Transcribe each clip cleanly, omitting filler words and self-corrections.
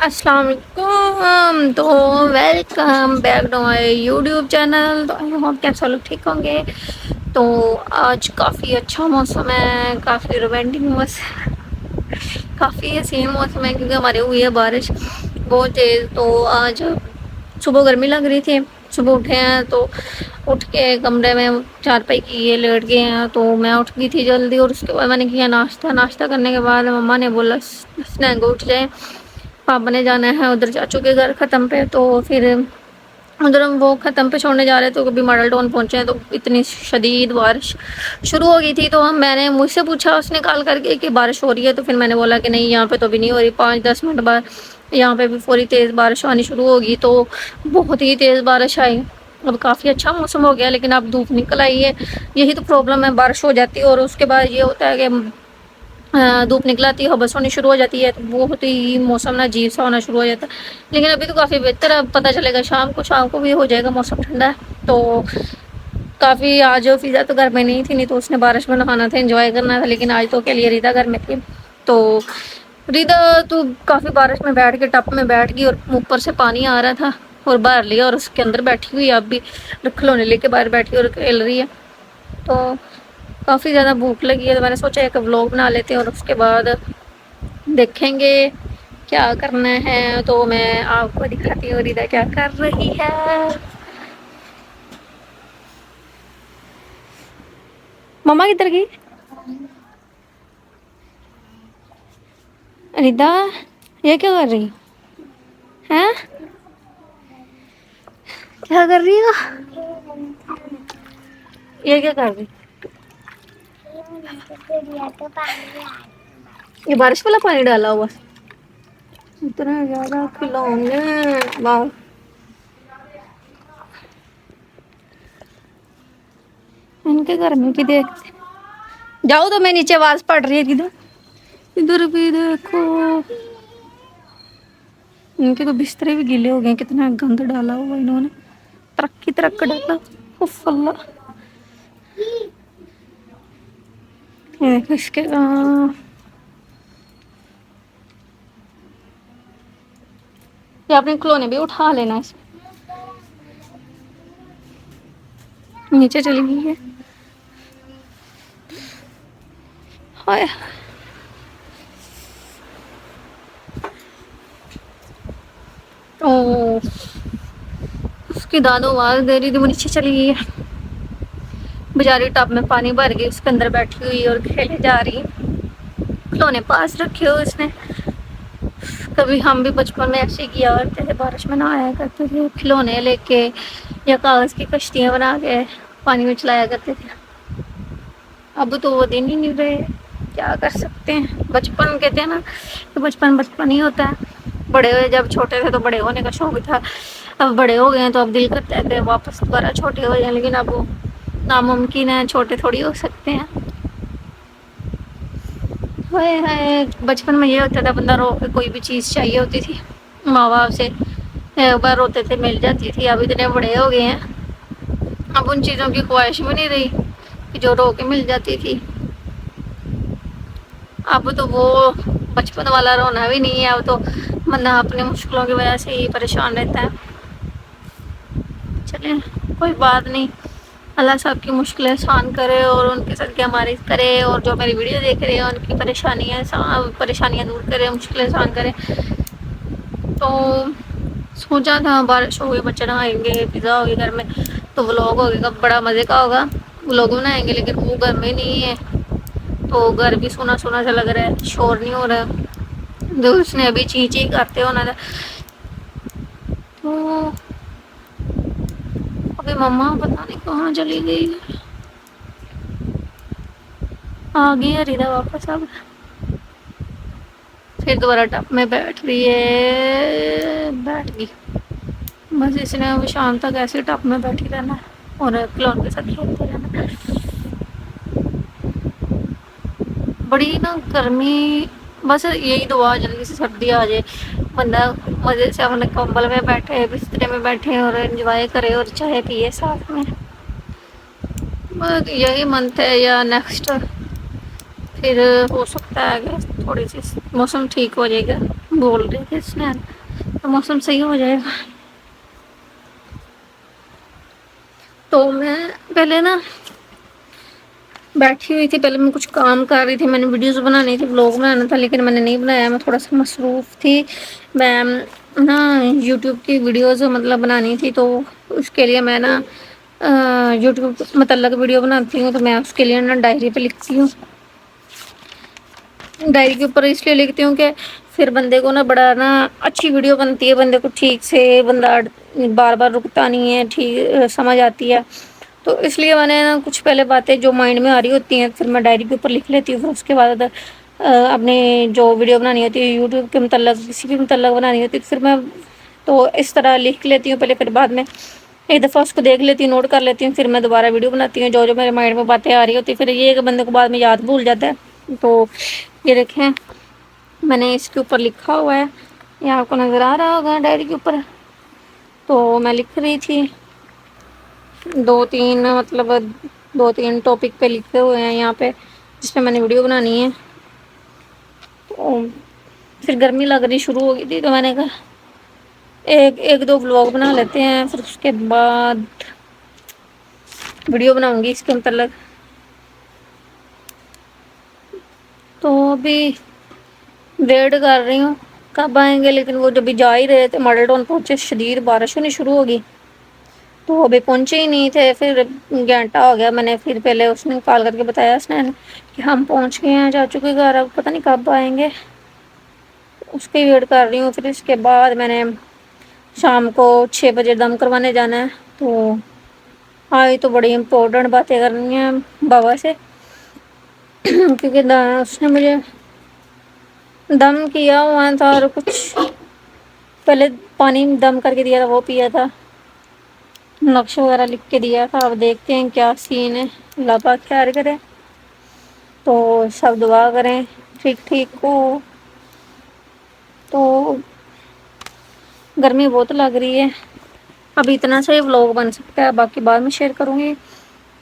السلام علیکم، تو welcome back to my YouTube channel. تو آئی ہوپ کہ سب لوگ ٹھیک ہوں گے۔ تو آج کافی اچھا موسم ہے، کافی رومانٹک موسم، کافی حسین موسم ہے کیونکہ ہمارے ہوئی ہے بارش بہت تیز۔ تو آج صبح گرمی لگ رہی تھی، صبح اٹھے ہیں تو اٹھ کے کمرے میں چارپائی کی ہے، لیٹ گئے ہیں۔ تو میں اٹھ گئی تھی جلدی، اور اس کے بعد میں نے کیا ناشتہ کرنے کے بعد مما نے بولا اسنیک اٹھ جائے، پاپا نے جانا ہے ادھر چاچو کے گھر ختم پہ۔ تو پھر ادھر ہم وہ ختم پہ چھوڑنے جا رہے تو کبھی ماڈل ٹاؤن پہنچے ہیں تو اتنی شدید بارش شروع ہو گئی تھی۔ تو میں نے مجھ سے پوچھا اس نے کال کر کے کہ بارش ہو رہی ہے، تو پھر میں نے بولا کہ نہیں یہاں پہ تو ابھی نہیں ہو رہی، 5-10 منٹ بعد یہاں پہ بھی پوری تیز بارش آنی شروع ہوگی۔ تو بہت ہی تیز بارش آئی، اب کافی اچھا موسم ہو گیا، لیکن اب دھوپ نکل آئی ہے۔ یہی تو پرابلم ہے، بارش ہو جاتی ہے اور اس کے بعد یہ ہوتا ہے کہ دھوپ نکلاتی ہے، بس ہونی شروع ہو جاتی ہے، تو بہت ہی موسم نا عجیب سا ہونا شروع ہو جاتا ہے۔ لیکن ابھی تو کافی بہتر ہے، اب پتہ چلے گا شام کو بھی ہو جائے گا موسم ٹھنڈا ہے۔ تو کافی آج فضا تو گھر میں نہیں تھی، نہیں تو اس نے بارش میں نہانا تھا، انجوائے کرنا تھا، لیکن آج تو کے لیے ریتا گھر میں تھی۔ تو ریتا تو کافی بارش میں بیٹھ کے ٹپ میں بیٹھ گئی، اور اوپر سے پانی آ رہا تھا اور باہر لیا اور اس کے اندر بیٹھی ہوئی، اب بھی کھلونے لے کے باہر بیٹھی اور کھیل رہی ہے۔ تو کافی زیادہ بھوک لگی ہے، تو میں نے سوچا ایک ولاگ بنا لیتے ہیں اور اس کے بعد دیکھیں گے کیا کرنا ہے۔ تو میں آپ کو دکھاتی ہوں ریتا کیا کر رہی ہے۔ مما کدھر گئی؟ ریتا یہ کیا کر رہی ہے؟ کیا کر رہی ہو؟ یہ کیا کر رہی؟ یہ بارش والا پانی ڈالا ہوا اتنا زیادہ کھلونے واہ۔ ان کے گھر میں بھی دیکھتے جاؤ، تو میں نیچے آواز پڑ رہی ہے، ادھر بھی دیکھو، ان کے تو بسترے بھی گیلے ہو گئے، کتنا گند ڈالا ہوا انہوں نے، ترقی ڈالا۔ اف اللہ، اس کے یہ اپنے کھلونے بھی اٹھا لینا، اس نیچے چلی گئی ہے۔ ہائے، تو اس کی دادو آواز دے رہی تھی، وہ نیچے چلی گئی ہے، بیچاری ٹب میں پانی بھر گئی، اس کے اندر بیٹھی ہوئی اور کھیلے جا رہی، کھلونے پاس رکھے ہو اس نے۔ کبھی ہم بھی بچپن میں ایسے کیا کرتے تھے، بارش میں نہایا کرتے تھے، کھلونے لے کے یا کاغذ کی کشتیاں بنا کے پانی میں چلایا کرتے تھے۔ اب تو وہ دن ہی نہیں رہے، کیا کر سکتے ہیں، بچپن کہتے ہیں نا کہ بچپن ہی ہوتا ہے۔ بڑے ہوئے جب چھوٹے تھے تو بڑے ہونے کا شوق تھا، اب بڑے ہو گئے ہیں تو اب دل کرتا ہے کہ واپس دوبارہ چھوٹے ہو جائیں، لیکن اب وہ ناممکن ہے، چھوٹے تھوڑی ہو سکتے ہیں۔ ہائے، بچپن میں یہ ہوتا تھا بندہ رو کے کوئی بھی چیز چاہیے ہوتی تھی ماں باپ سے ایک بار روتے تھے مل جاتی تھی، اب اتنے بڑے ہو گئے ہیں اب ان چیزوں کی خواہش بھی نہیں رہی کہ جو رو کے مل جاتی تھی۔ اب تو وہ بچپن والا رونا بھی نہیں ہے، اب تو بندہ اپنی مشکلوں کی وجہ سے ہی پریشان رہتا ہے۔ چلیں کوئی بات نہیں، اللہ سب کی مشکلیں آسان کرے اور ان کے صدقے ہماری کرے، اور جو میری ویڈیو دیکھ رہے ہیں ان کی پریشانیاں دور کرے، مشکلیں آسان کرے۔ تو سوچا تھا بارش ہوگی، بچے نہائیں گے، پزا ہوگی گھر میں، تو ولاگ ہوگا بڑا مزے کا ہوگا، ولاگ بنائیں گے، لیکن وہ گھر میں نہیں ہے، تو گھر بھی سونا سونا سا لگ رہا ہے، شور نہیں ہو رہا ہے، جو اس نے ابھی چی چی کرتے ہونا تھا۔ تو ابھی مما پتہ نہیں کہاں چلی گئی، آ گئی ہے ریتا واپس، اب پھر دوبارہ ٹب میں بیٹھ رہی ہے، بیٹھ گئی بس، اس نے ابھی شام تک ایسے ٹب میں بیٹھی رہنا اور کھلون کے ساتھ کھیلتے رہنا۔ بڑی نا گرمی، بس یہی دعا جلدی سے سردی آ جائے، بندہ مزے سے اپنے کمبل میں بیٹھے، بسترے میں بیٹھے اور انجوائے کرے اور چائے پیے ساتھ میں، بس یہی منتھ ہے یا نیکسٹ پھر ہو سکتا ہے کہ تھوڑی سی موسم ٹھیک ہو جائے گا، بول رہے تھے اس نے تو موسم صحیح ہو جائے گا۔ تو میں پہلے نا بیٹھی ہوئی تھی، پہلے میں کچھ کام کر رہی تھی، میں نے ویڈیوز بنانی تھی، بلاگ بنانا تھا، لیکن میں نے نہیں بنایا، میں تھوڑا سا مصروف تھی۔ میں نا یوٹیوب کی ویڈیوز مطلب بنانی تھی، تو اس کے لیے میں نا یوٹیوب متعلق ویڈیو بناتی ہوں، تو میں اس کے لیے نا ڈائری پہ لکھتی ہوں۔ ڈائری کے اوپر اس لیے لکھتی ہوں کہ پھر بندے کو نا بڑا نا اچھی ویڈیو بنتی ہے، بندے کو ٹھیک سے بندہ بار بار رکتا نہیں ہے، ٹھیک سمجھ آتی ہے۔ تو اس لیے میں نے نا کچھ پہلے باتیں جو مائنڈ میں آ رہی ہوتی ہیں، پھر میں ڈائری کے اوپر لکھ لیتی ہوں، پھر اس کے بعد اپنے جو ویڈیو بنانی ہوتی ہے یوٹیوب کے متعلق، کسی بھی متعلق بنانی ہوتی ہے، پھر میں تو اس طرح لکھ لیتی ہوں پہلے، پھر بعد میں ایک دفعہ اس کو دیکھ لیتی ہوں، نوٹ کر لیتی ہوں، پھر میں دوبارہ ویڈیو بناتی ہوں، جو میرے مائنڈ میں باتیں آ رہی ہوتی ہیں۔ پھر یہ کہ بندے کو بعد میں یاد بھول جاتا ہے۔ تو یہ دیکھیں میں نے اس کے اوپر لکھا ہوا ہے، یہ آپ کو نظر آ رہا ہوگا ڈائری کے اوپر۔ تو میں لکھ رہی تھی دو تین ٹاپک پہ لکھے ہوئے ہیں یہاں پہ، جس پہ میں نے ویڈیو بنانی ہے۔ تو پھر گرمی لگ رہی شروع ہو گئی تھی، تو میں نے کہا ایک دو ولاگ بنا لیتے ہیں، پھر اس کے بعد ویڈیو بناؤں گی اس کے متعلق۔ تو ابھی ویٹ کر رہی ہوں کب آئیں گے، لیکن وہ جبھی جا ہی رہے تھے ماڈل ٹاؤن پہنچے، شدید بارش ہونی شروع ہوگی، تو ابھی پہنچے ہی نہیں تھے۔ پھر گھنٹہ ہو گیا، میں نے پھر پہلے اس نے کال کر کے بتایا اس نے کہ ہم پہنچ گئے ہیں چاچو کے گھر، اب پتہ نہیں کب آئیں گے، اس کی ویٹ کر رہی ہوں۔ پھر اس کے بعد میں نے شام کو 6 بجے دم کروانے جانا ہے، تو آئی تو بڑی امپورٹنٹ باتیں کرنی ہیں بابا سے، کیونکہ اس نے مجھے دم کیا ہوا تھا، اور کچھ پہلے پانی دم کر کے دیا تھا وہ پیا تھا، نقش وغیرہ لکھ کے دیا تھا۔ اب دیکھتے ہیں کیا سین ہے، اللہ پاک خیر کرے، تو سب دعا کریں ٹھیک ٹھیک ہو۔ تو گرمی بہت لگ رہی ہے، ابھی اتنا سا ہی ولاگ بن سکتا ہے، باقی بعد میں شیئر کروں گی۔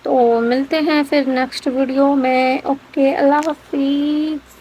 تو ملتے ہیں پھر نیکسٹ ویڈیو میں، اوکے، اللہ حافظ۔